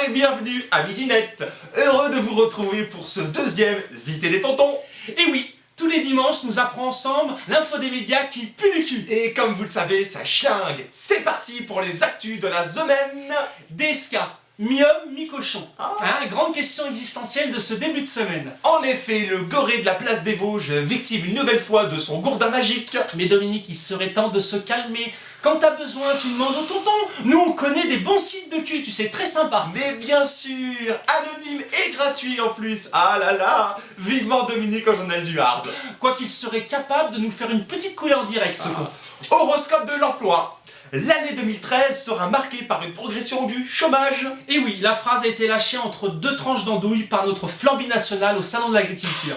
et bienvenue à Midi Net. Heureux de vous retrouver pour ce deuxième Zité des Tontons. Et oui, tous les dimanches, nous apprenons ensemble l'info des médias qui pue du cul. Et comme vous le savez, ça chlingue. C'est parti pour les actus de la semaine. DSK, mi-homme, mi-cochon. Grande question existentielle de ce début de semaine. En effet, le goré de la place des Vosges, victime une nouvelle fois de son gourdin magique. Mais Dominique, il serait temps de se calmer. Quand t'as besoin, tu demandes au tonton. Nous, on connaît des bons sites de cul, tu sais, très sympa. Mais bien sûr, anonyme et gratuit en plus. Ah là là, vivement Dominique au journal du Hard. Quoi qu'il serait capable de nous faire une petite coulée en direct, ce con. Horoscope de l'emploi. L'année 2013 sera marquée par une progression du chômage. Et oui, la phrase a été lâchée entre deux tranches d'andouille par notre Flamby national au salon de l'agriculture.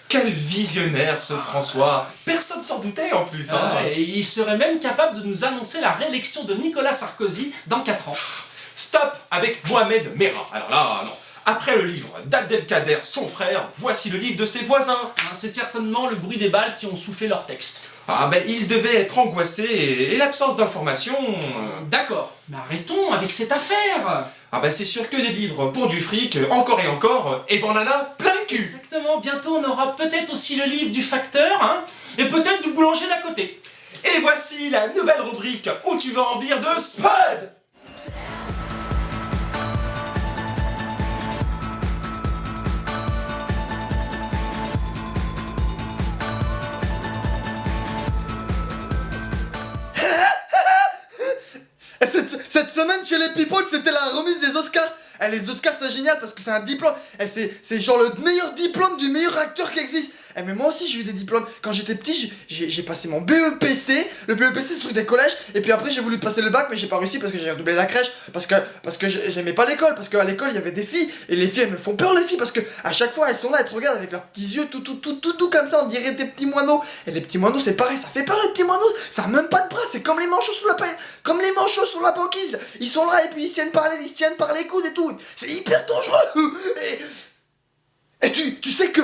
Quel visionnaire ce François. Personne s'en doutait en plus. Et il serait même capable de nous annoncer la réélection de Nicolas Sarkozy dans 4 ans. Stop avec Mohamed Merah. Alors là, non. Après le livre d'Abdelkader, son frère, voici le livre de ses voisins. C'est certainement le bruit des balles qui ont soufflé leur texte. Ah ben il devait être angoissé et l'absence d'information... D'accord, mais arrêtons avec cette affaire. Ah ben c'est sûr que des livres pour du fric, encore et encore, et ben on en a plein le cul. Exactement, bientôt on aura peut-être aussi le livre du facteur, et peut-être du boulanger d'à côté. Et voici la nouvelle rubrique où tu vas en rire de Spud. Cette semaine chez les people, c'était la remise des Oscars. Les Oscars, c'est génial parce que c'est un diplôme. C'est genre le meilleur diplôme du meilleur acteur qui existe. Mais moi aussi j'ai eu des diplômes. Quand j'étais petit, j'ai passé mon BEPC. Le BEPC c'est le truc des collèges. Et puis après j'ai voulu passer le bac mais j'ai pas réussi parce que j'ai redoublé la crèche. Parce que j'aimais pas l'école. Parce qu'à l'école il y avait des filles. Et les filles elles me font peur les filles. Parce que à chaque fois elles sont là, elles te regardent avec leurs petits yeux tout comme ça. On dirait des petits moineaux. Et les petits moineaux c'est pareil, ça fait peur les petits moineaux. Ça a même pas de bras, c'est comme les manchots sous la banquise. Ils sont là et puis ils se tiennent par les coudes et tout. C'est hyper dangereux. Et tu sais que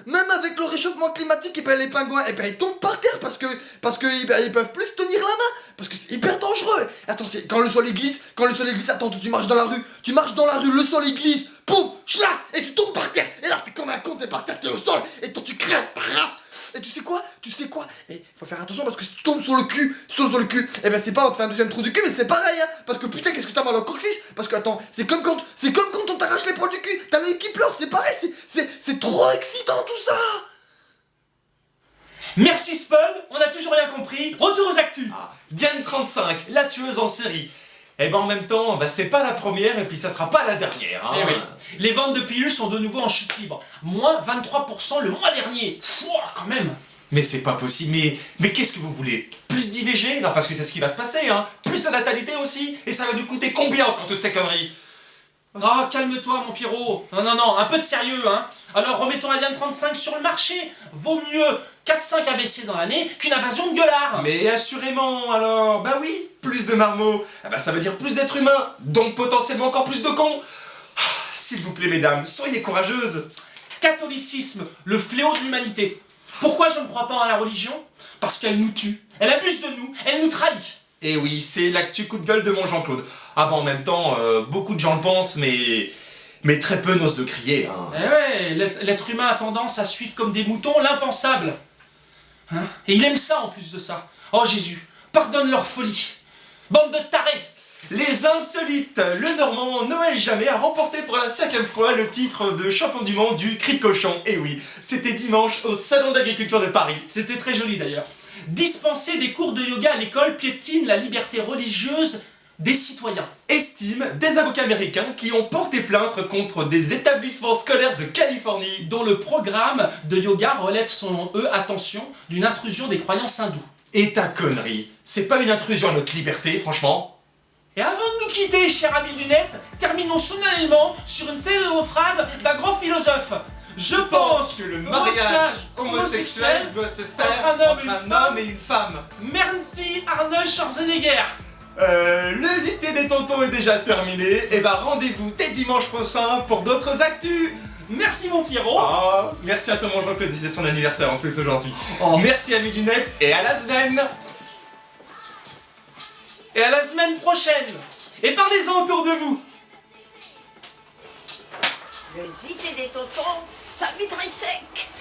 même avec le réchauffement climatique, et ben les pingouins, et ben ils tombent par terre parce que ils peuvent plus tenir la main, parce que c'est hyper dangereux. Attends, quand le sol il glisse, attends, tu marches dans la rue, le sol il glisse, poum, chlac, et tu tombes par terre. Et là t'es comme un con, t'es par terre, t'es au sol, et toi tu crèves ta race. Et tu sais quoi, et faut faire attention parce que si tu tombes sur le cul, et ben c'est pas on te fait un deuxième trou du cul, mais c'est pareil parce que putain qu'est-ce que t'as mal au coccyx, parce que attends, c'est comme quand on t'arrache les poils du cul, t'as l'œil qui pleure, c'est pareil, c'est trop excitant tout ça. Merci Spud, on a toujours rien compris. Retour aux actus. Diane 35, la tueuse en série. Et ben en même temps, c'est pas la première et puis ça sera pas la dernière. Eh oui. Les ventes de pilules sont de nouveau en chute libre. Moins 23% le mois dernier. Pouah, quand même. Mais c'est pas possible, mais qu'est-ce que vous voulez? Plus d'IVG? Non, parce que c'est ce qui va se passer, Plus de natalité aussi? Et ça va nous coûter combien encore toutes ces conneries? Ah, calme-toi mon Pierrot. Non, un peu de sérieux, Alors remettons la Diane 35 sur le marché. Vaut mieux 4-5 AVC dans l'année qu'une invasion de gueulards. Mais assurément, alors, bah oui, plus de marmots, ça veut dire plus d'êtres humains, donc potentiellement encore plus de cons. S'il vous plaît mesdames, soyez courageuses. Catholicisme, le fléau de l'humanité. Pourquoi je ne crois pas en la religion? Parce qu'elle nous tue, elle abuse de nous, elle nous trahit. Et oui, c'est l'actu coup de gueule de mon Jean-Claude. En même temps, beaucoup de gens le pensent, mais très peu n'osent le crier, Eh ouais, l'être humain a tendance à suivre comme des moutons l'impensable. Et il aime ça en plus de ça. Oh Jésus, pardonne leur folie. Bande de tarés. Les insolites, le Normand Noël Jamais a remporté pour la 5e fois le titre de champion du monde du cri de cochon. Et oui, c'était dimanche au Salon d'agriculture de Paris. C'était très joli d'ailleurs. Dispenser des cours de yoga à l'école piétine la liberté religieuse des citoyens. Estime des avocats américains qui ont porté plainte contre des établissements scolaires de Californie. Dont le programme de yoga relève selon eux, attention, d'une intrusion des croyances hindoues. Et ta connerie, c'est pas une intrusion à notre liberté, franchement? Et avant de nous quitter, cher ami du net, terminons solennellement sur une célèbre phrase d'un grand philosophe. Je pense que le mariage homosexuel doit se faire entre un homme et une femme. Merci Arnold Schwarzenegger. Le Zité des Tontons est déjà terminé. Et rendez-vous dès dimanche prochain pour d'autres actus. Merci mon Pierrot. Merci à toi mon Jean-Claude, c'est son anniversaire en plus aujourd'hui. Merci amis du net et à la semaine. Et à la semaine prochaine. Et parlez-en autour de vous. Le zité des tontons, ça mitraille sec.